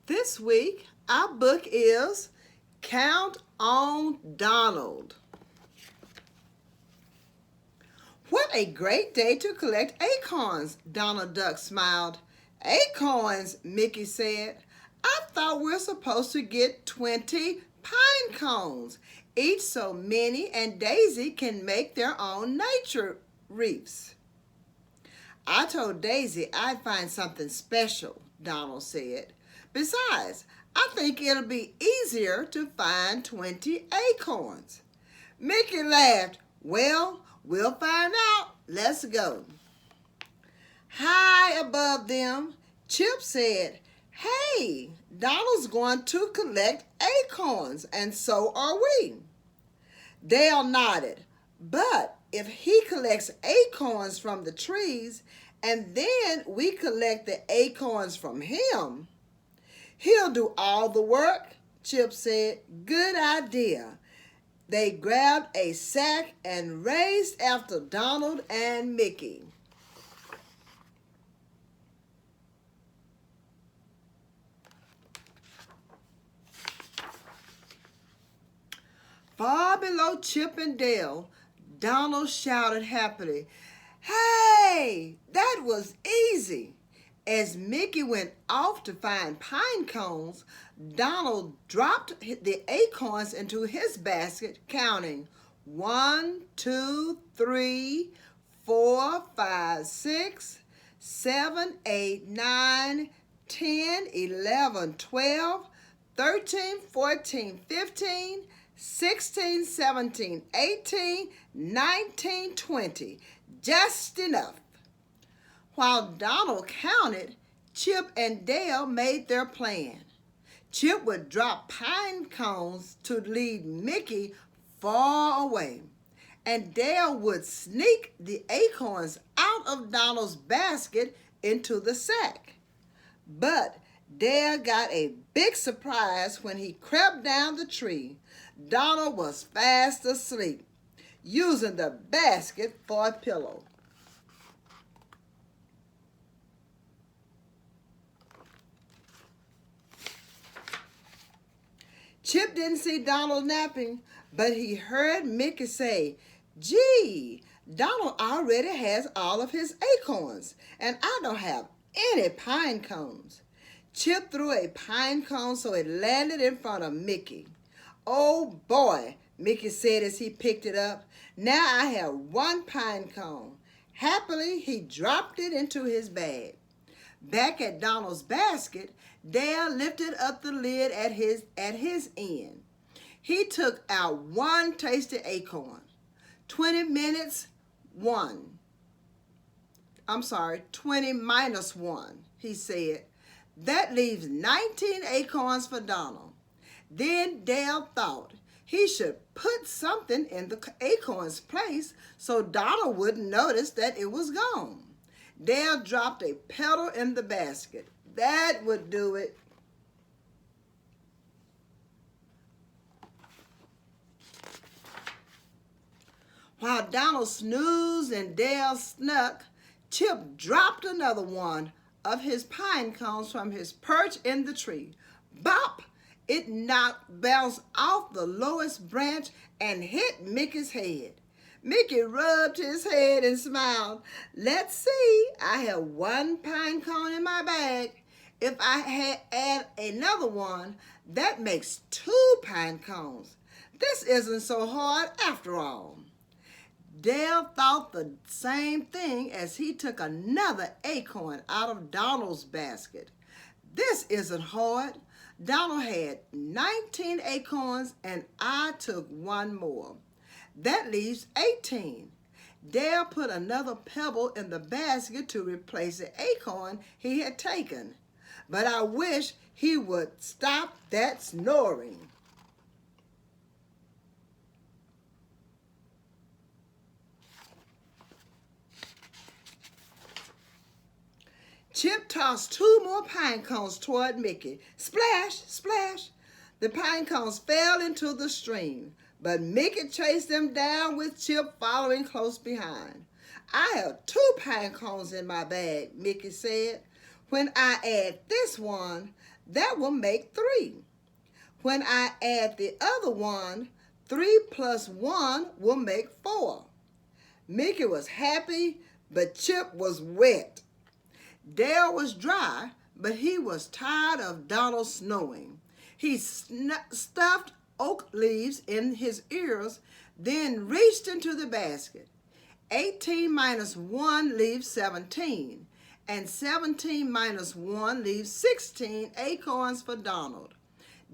This week, our book is Count on Donald. What a great day to collect acorns, Donald Duck smiled. Acorns, Mickey said. I thought we're supposed to get 20 pine cones, each so Minnie and Daisy can make their own nature wreaths. I told Daisy I'd find something special, Donald said. Besides, I think it'll be easier to find 20 acorns. Mickey laughed. Well, we'll find out. Let's go. High above them, Chip said, Hey, Donald's going to collect acorns, and so are we. Dale nodded. But if he collects acorns from the trees and then we collect the acorns from him, he'll do all the work, Chip said. Good idea. They grabbed a sack and raced after Donald and Mickey. Far below Chip and Dale, Donald shouted happily, Hey, that was easy. As Mickey went off to find pine cones, Donald dropped the acorns into his basket, counting 1, 2, 3, 4, 5, 6, 7, 8, 9, 10, 11, 12, 13, 14, 15, 16, 17, 18, 19, 20. Just enough. While Donald counted, Chip and Dale made their plan. Chip would drop pine cones to lead Mickey far away, and Dale would sneak the acorns out of Donald's basket into the sack. But Dale got a big surprise when he crept down the tree. Donald was fast asleep, using the basket for a pillow. Chip didn't see Donald napping, but he heard Mickey say, Gee, Donald already has all of his acorns, and I don't have any pine cones. Chip threw a pine cone so it landed in front of Mickey. Oh boy, Mickey said as he picked it up. Now I have one pine cone. Happily, he dropped it into his bag. Back at Donald's basket, Dale lifted up the lid at his end. He took out one tasty acorn. 20 minutes, 20 minus 1, he said. That leaves 19 acorns for Donald. Then Dale thought he should put something in the acorn's place so Donald wouldn't notice that it was gone. Dale dropped a petal in the basket. That would do it. While Donald snoozed and Dale snuck, Chip dropped another one of his pine cones from his perch in the tree. Bop! It bounced off the lowest branch and hit Mickey's head. Mickey rubbed his head and smiled. Let's see, I have one pine cone in my bag. If I add another one, that makes 2 pine cones. This isn't so hard after all. Dale thought the same thing as he took another acorn out of Donald's basket. This isn't hard. Donald had 19 acorns and I took one more. That leaves 18. Dale put another pebble in the basket to replace the acorn he had taken. But I wish he would stop that snoring. Chip tossed 2 more pine cones toward Mickey. Splash, splash. The pine cones fell into the stream, but Mickey chased them down with Chip following close behind. I have 2 pine cones in my bag, Mickey said. When I add this one, that will make 3. When I add the other one, 3 plus 1 will make 4. Mickey was happy, but Chip was wet. Dale was dry, but he was tired of Donald snowing. He stuffed oak leaves in his ears, then reached into the basket. 18 minus 1 leaves 17, and 17 minus 1 leaves 16 acorns for Donald.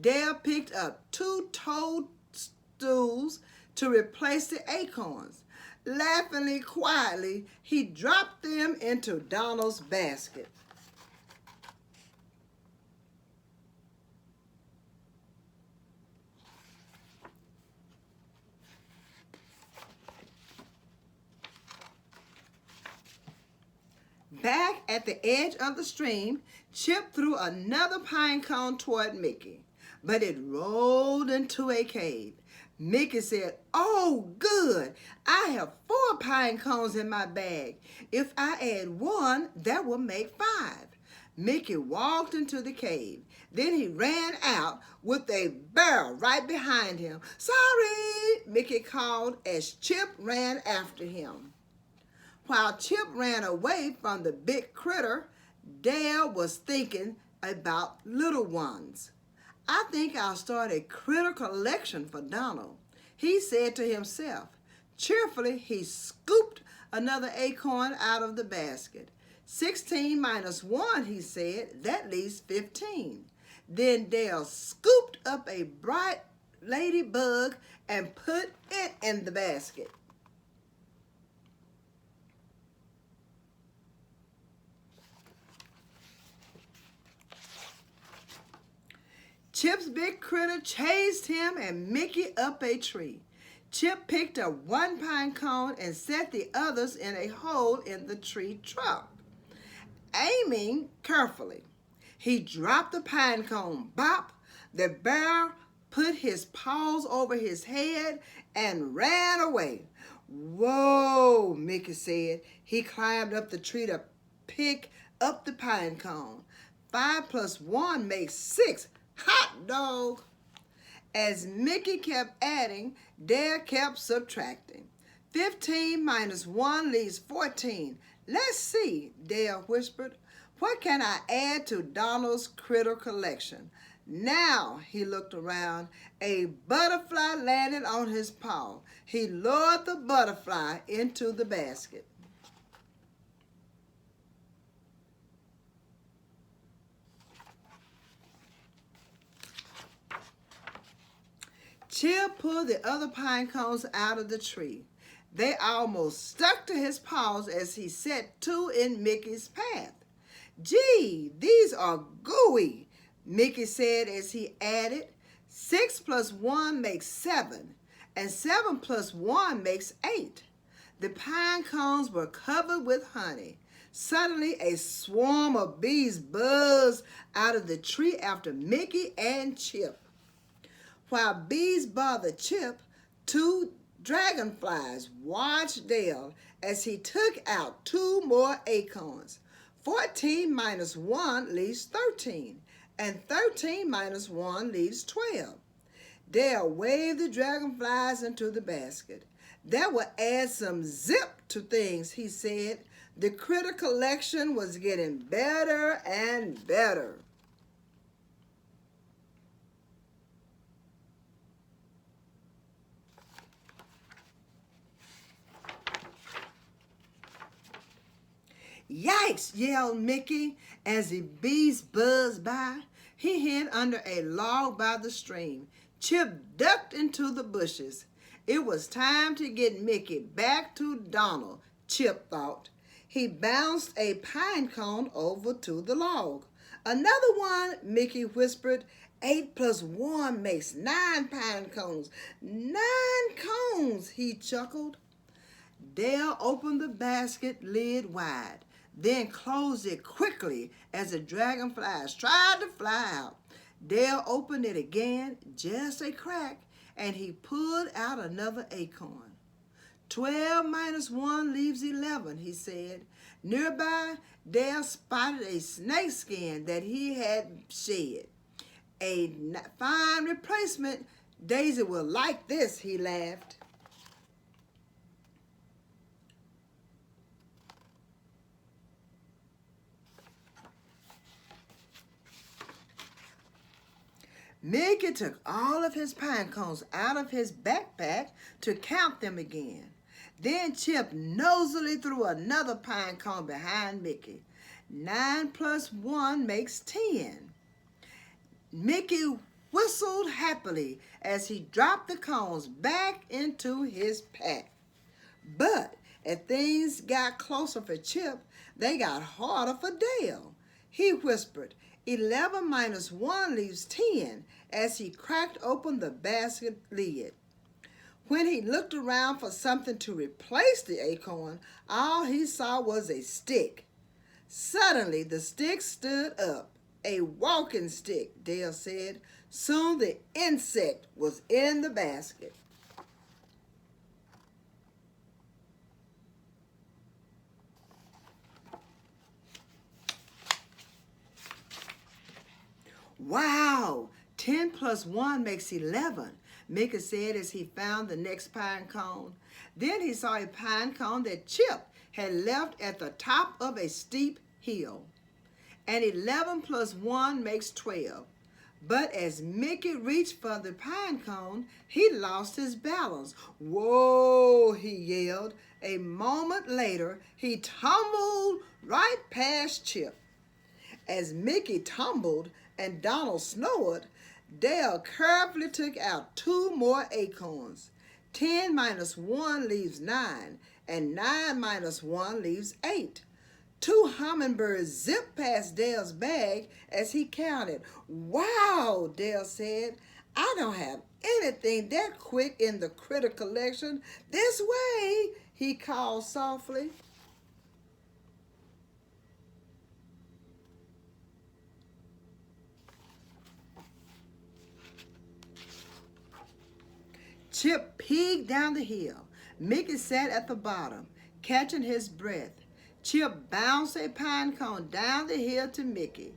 Dale picked up 2 toadstools to replace the acorns. Laughingly quietly, he dropped them into Donald's basket. Back at the edge of the stream, Chip threw another pine cone toward Mickey, but it rolled into a cave. Mickey said, "Oh, good. I have 4 pine cones in my bag. If I add 1, that will make 5. Mickey walked into the cave. Then he ran out with a bear right behind him. "Sorry," Mickey called as Chip ran after him. While Chip ran away from the big critter, Dale was thinking about little ones. "I think I'll start a critter collection for Donald," he said to himself. Cheerfully, he scooped another acorn out of the basket. 16 minus 1, he said, that leaves 15. Then Dale scooped up a bright ladybug and put it in the basket. Chip's big critter chased him and Mickey up a tree. Chip picked up 1 pine cone and set the others in a hole in the tree trunk. Aiming carefully, he dropped the pine cone. Bop! The bear put his paws over his head and ran away. "Whoa," Mickey said. He climbed up the tree to pick up the pine cone. 5 plus 1 makes 6. Hot dog! As Mickey kept adding, Dale kept subtracting. 15 minus 1 leaves 14. "Let's see," Dale whispered. "What can I add to Donald's critter collection?" Now he looked around. A butterfly landed on his paw. He lowered the butterfly into the basket. Chip pulled the other pine cones out of the tree. They almost stuck to his paws as he set 2 in Mickey's path. "Gee, these are gooey," Mickey said as he added. 6 plus 1 makes 7, and 7 plus 1 makes 8. The pine cones were covered with honey. Suddenly, a swarm of bees buzzed out of the tree after Mickey and Chip. While bees bothered Chip, 2 dragonflies watched Dale as he took out 2 more acorns. 14 minus 1 leaves 13, and 13 minus 1 leaves 12. Dale waved the dragonflies into the basket. "That will add some zip to things," he said. The critter collection was getting better and better. "Yikes!" yelled Mickey as the bees buzzed by. He hid under a log by the stream. Chip ducked into the bushes. It was time to get Mickey back to Donald, Chip thought. He bounced a pine cone over to the log. "Another one," Mickey whispered. 8 plus 1 makes 9 pine cones. 9 cones, he chuckled. Dale opened the basket lid wide, then closed it quickly as the dragonflies tried to fly out. Dale opened it again, just a crack, and he pulled out another acorn. 12 minus 1 leaves 11, he said. Nearby, Dale spotted a snakeskin that he had shed. A fine replacement. Daisy will like this, he laughed. Mickey took all of his pine cones out of his backpack to count them again. Then Chip nosily threw another pine cone behind Mickey. 9 plus 1 makes 10. Mickey whistled happily as he dropped the cones back into his pack. But as things got closer for Chip, they got harder for Dale. He whispered, 11 minus 1 leaves 10, as he cracked open the basket lid. When he looked around for something to replace the acorn, all he saw was a stick. Suddenly, the stick stood up. A walking stick, Dale said. Soon the insect was in the basket. Wow, 10 plus 1 makes 11, Mickey said as he found the next pine cone. Then he saw a pine cone that Chip had left at the top of a steep hill. And 11 plus 1 makes 12. But as Mickey reached for the pine cone, he lost his balance. Whoa, he yelled. A moment later, he tumbled right past Chip. As Mickey tumbled and Donald snored, Dale carefully took out 2 more acorns. 10 minus 1 leaves 9, and 9 minus 1 leaves 8. 2 hummingbirds zipped past Dale's bag as he counted. Wow, Dale said. I don't have anything that quick in the critter collection. This way, he called softly. Chip peeked down the hill. Mickey sat at the bottom, catching his breath. Chip bounced a pine cone down the hill to Mickey.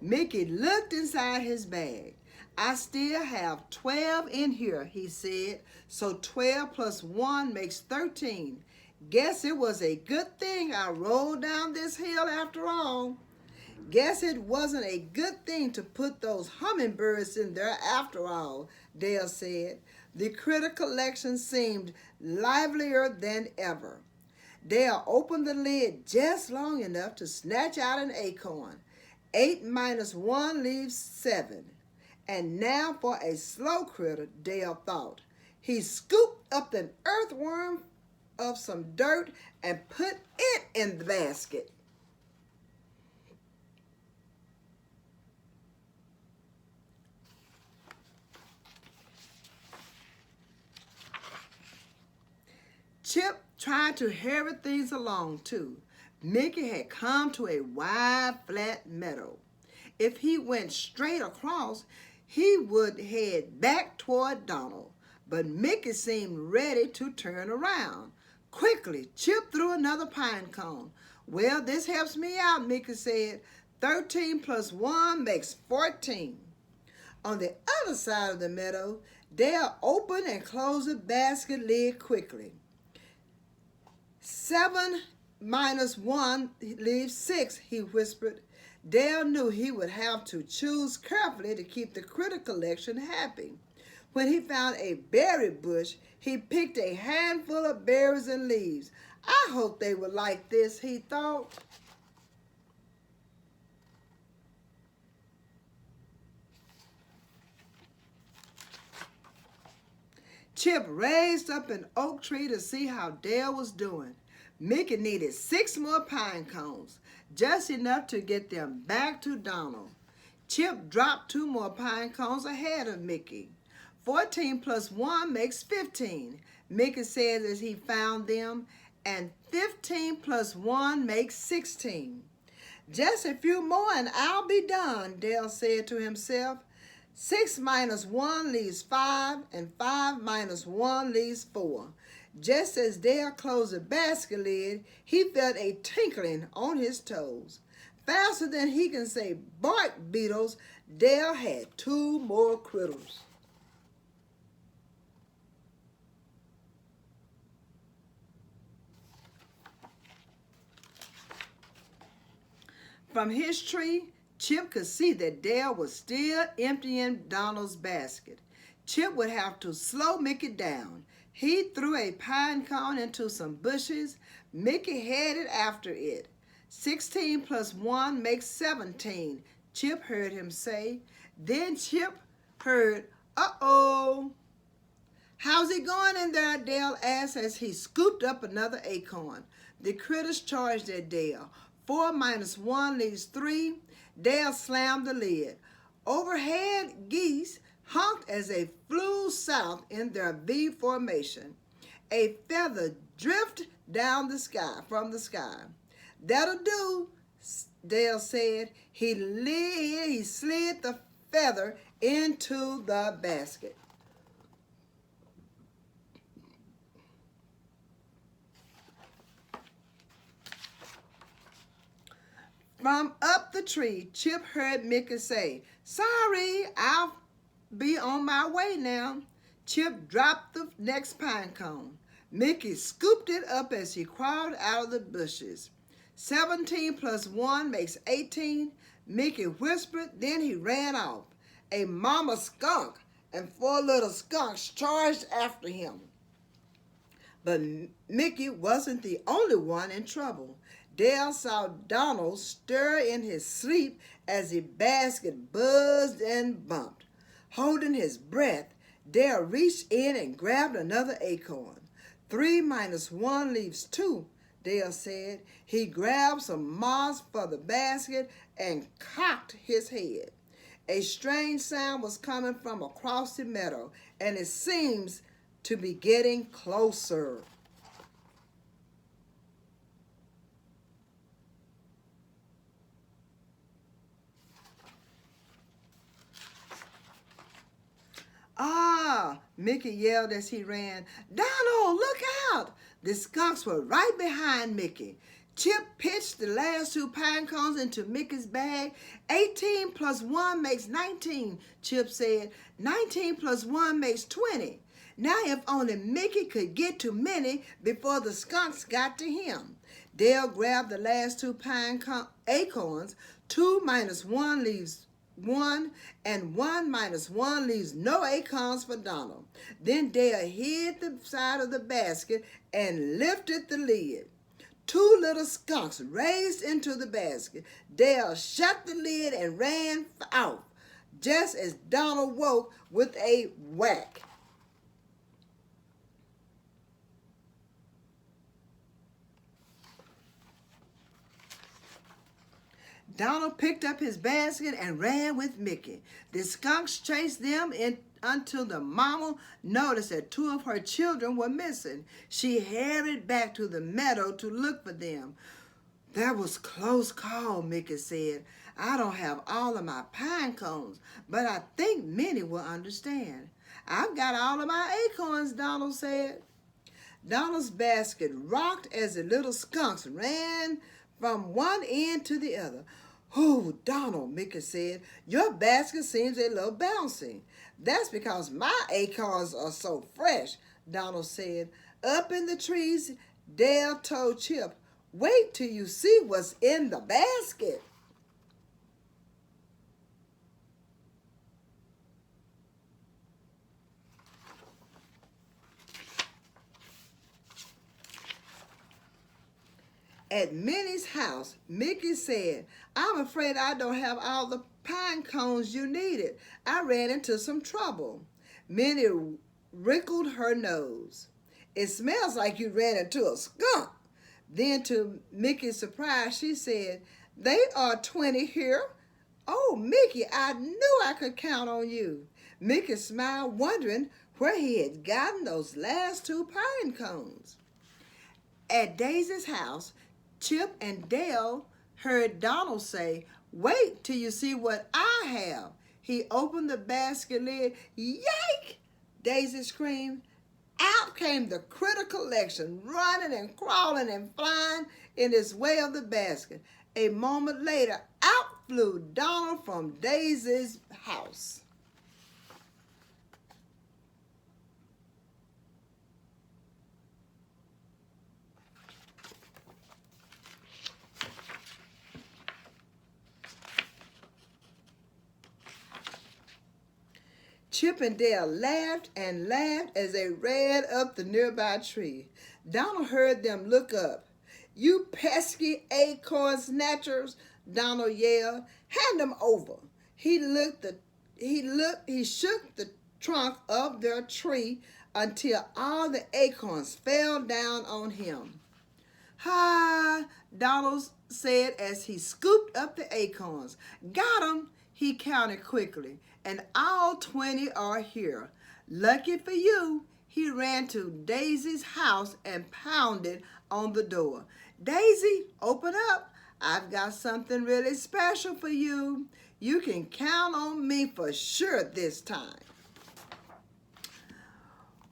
Mickey looked inside his bag. I still have 12 in here, he said, so 12 plus 1 makes 13. Guess it was a good thing I rolled down this hill after all. Guess it wasn't a good thing to put those hummingbirds in there after all, Dale said. The critter collection seemed livelier than ever. Dale opened the lid just long enough to snatch out an acorn. 8 minus 1 leaves 7. And now for a slow critter, Dale thought. He scooped up an earthworm of some dirt and put it in the basket. Chip tried to hurry things along, too. Mickey had come to a wide, flat meadow. If he went straight across, he would head back toward Donald. But Mickey seemed ready to turn around. Quickly, Chip threw another pine cone. Well, this helps me out, Mickey said. 13 plus 1 makes 14. On the other side of the meadow, Dale opened and closed the basket lid quickly. 7 minus 1 leaves 6, he whispered. Dale knew he would have to choose carefully to keep the critter collection happy. When he found a berry bush, he picked a handful of berries and leaves. I hope they were like this, he thought. Chip raised up an oak tree to see how Dale was doing. Mickey needed 6 more pine cones, just enough to get them back to Donald. Chip dropped 2 more pine cones ahead of Mickey. 14 plus 1 makes 15, Mickey said as he found them, and 15 plus 1 makes 16. Just a few more and I'll be done, Dale said to himself. 6 minus 1 leaves 5, and 5 minus 1 leaves 4. Just as Dale closed the basket lid, he felt a tinkling on his toes. Faster than he can say bark beetles, Dale had two more critters. From his tree, Chip could see that Dale was still emptying Donald's basket. Chip would have to slow Mickey down. He threw a pine cone into some bushes. Mickey headed after it. 16 plus 1 makes 17, Chip heard him say. Then Chip heard, uh-oh. How's it going in there? Dale asked as he scooped up another acorn. The critters charged at Dale. 4 minus 1 leaves 3. Dale slammed the lid. Overhead, geese honked as they flew south in their V formation. A feather drifted down the sky from the sky. That'll do, Dale said. He slid the feather into the basket. From up the tree, Chip heard Mickey say, "Sorry, I'll be on my way now." Chip dropped the next pine cone. Mickey scooped it up as he crawled out of the bushes. 17 plus 1 makes 18, Mickey whispered, then he ran off. A mama skunk and 4 little skunks charged after him. But Mickey wasn't the only one in trouble. Dale saw Donald stir in his sleep as the basket buzzed and bumped. Holding his breath, Dale reached in and grabbed another acorn. 3 minus 1 leaves 2, Dale said. He grabbed some moss for the basket and cocked his head. A strange sound was coming from across the meadow, and it seems to be getting closer. Ah, Mickey yelled as he ran. Donald, look out! The skunks were right behind Mickey. Chip pitched the last 2 pine cones into Mickey's bag. 18 plus 1 makes 19, Chip said. 19 plus 1 makes 20. Now if only Mickey could get to Minnie before the skunks got to him. Dale grabbed the last 2 acorns. 2 minus 1 leaves 1, and 1 minus 1 leaves no acorns for Donald. Then Dale hid the side of the basket and lifted the lid. 2 little skunks raced into the basket. Dale shut the lid and ran out, just as Donald woke with a whack. Donald picked up his basket and ran with Mickey. The skunks chased them until the mama noticed that 2 of her children were missing. She hurried back to the meadow to look for them. That was close call, Mickey said. I don't have all of my pine cones, but I think Minnie will understand. I've got all of my acorns, Donald said. Donald's basket rocked as the little skunks ran from one end to the other. Oh, Donald, Mickey said, your basket seems a little bouncy. That's because my acorns are so fresh, Donald said. Up in the trees, Dale told Chip, wait till you see what's in the basket. At Minnie's house, Mickey said, I'm afraid I don't have all the pine cones you needed. I ran into some trouble. Minnie wrinkled her nose. It smells like you ran into a skunk. Then to Mickey's surprise, she said, they are 20 here. Oh, Mickey, I knew I could count on you. Mickey smiled, wondering where he had gotten those last 2 pine cones. At Daisy's house, Chip and Dale heard Donald say, wait till you see what I have. He opened the basket lid. Yike! Daisy screamed. out came the critter collection, running and crawling and flying in its way of the basket. A moment later, out flew Donald from Daisy's house. Chip and Dale laughed and laughed as they ran up the nearby tree. Donald heard them look up. "You pesky acorn snatchers," Donald yelled. "Hand them over." He shook the trunk of their tree until all the acorns fell down on him. "Ha!" Donald said as he scooped up the acorns. "Got 'em," he counted quickly, "and all 20 are here. Lucky for you." He ran to Daisy's house and pounded on the door. "Daisy, open up. I've got something really special for you. You can count on me for sure this time."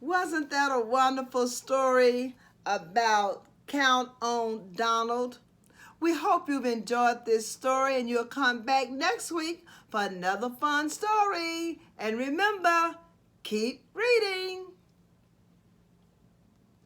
Wasn't that a wonderful story about Count on Donald? We hope you've enjoyed this story and you'll come back next week for another fun story. And remember, keep reading.